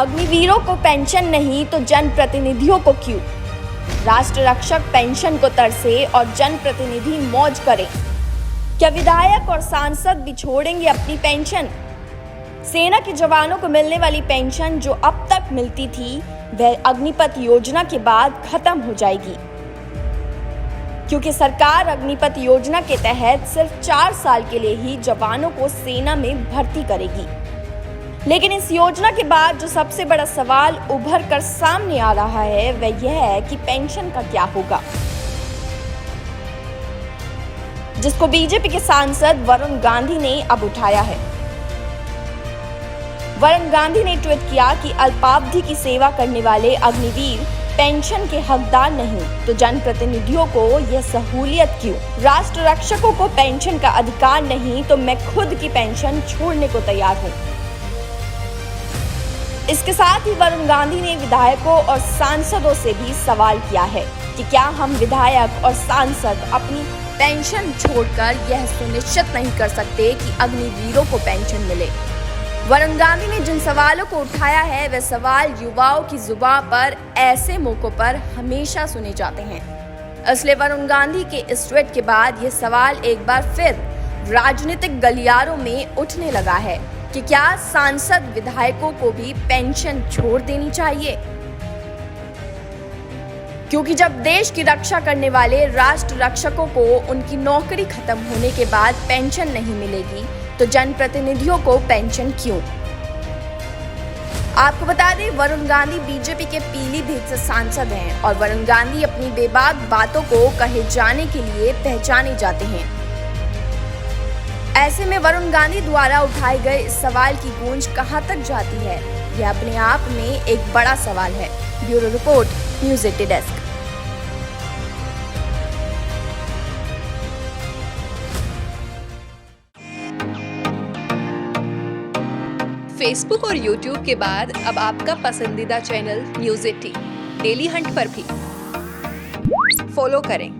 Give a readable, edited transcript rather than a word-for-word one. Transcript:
अग्निवीरों को पेंशन नहीं तो जनप्रतिनिधियों को क्यों? राष्ट्र रक्षक पेंशन को तरसे और जनप्रतिनिधि मौज करें। क्या विधायक और सांसद भी छोड़ेंगे अपनी पेंशन? सेना के जवानों को मिलने वाली पेंशन जो अब तक मिलती थी वह अग्निपथ योजना के बाद खत्म हो जाएगी, क्योंकि सरकार अग्निपथ योजना के तहत सिर्फ 4 साल के लिए ही जवानों को सेना में भर्ती करेगी। लेकिन इस योजना के बाद जो सबसे बड़ा सवाल उभर कर सामने आ रहा है वह यह है कि पेंशन का क्या होगा, जिसको बीजेपी के सांसद वरुण गांधी ने अब उठाया है। वरुण गांधी ने ट्वीट किया कि अल्पावधि की सेवा करने वाले अग्निवीर पेंशन के हकदार नहीं तो जनप्रतिनिधियों को यह सहूलियत क्यों? राष्ट्र रक्षकों को पेंशन का अधिकार नहीं तो मैं खुद की पेंशन छोड़ने को तैयार हूं। इसके साथ ही वरुण गांधी ने विधायकों और सांसदों से भी सवाल किया है कि क्या हम विधायक और सांसद अपनी पेंशन छोड़कर यह सुनिश्चित नहीं कर सकते कि अग्निवीरों को पेंशन मिले? वरुण गांधी ने जिन सवालों को उठाया है वे सवाल युवाओं की जुबान पर ऐसे मौकों पर हमेशा सुने जाते हैं। इसलिए वरुण गांधी के इस ट्वीट के बाद यह सवाल एक बार फिर राजनीतिक गलियारों में उठने लगा है कि क्या सांसद विधायकों को भी पेंशन छोड़ देनी चाहिए? क्योंकि जब देश की रक्षा करने वाले राष्ट्र रक्षकों को उनकी नौकरी खत्म होने के बाद पेंशन नहीं मिलेगी तो जनप्रतिनिधियों को पेंशन क्यों? आपको बता दें, वरुण गांधी बीजेपी के पीलीभीत से सांसद हैं और वरुण गांधी अपनी बेबाक बातों को कहे जाने के लिए पहचाने जाते हैं। ऐसे में वरुण गांधी द्वारा उठाए गए इस सवाल की गूंज कहां तक जाती है, यह अपने आप में एक बड़ा सवाल है। Bureau report, news 80 desk. Facebook और यूट्यूब के बाद अब आपका पसंदीदा चैनल न्यूज़ 80 डेली हंट पर भी फॉलो करें।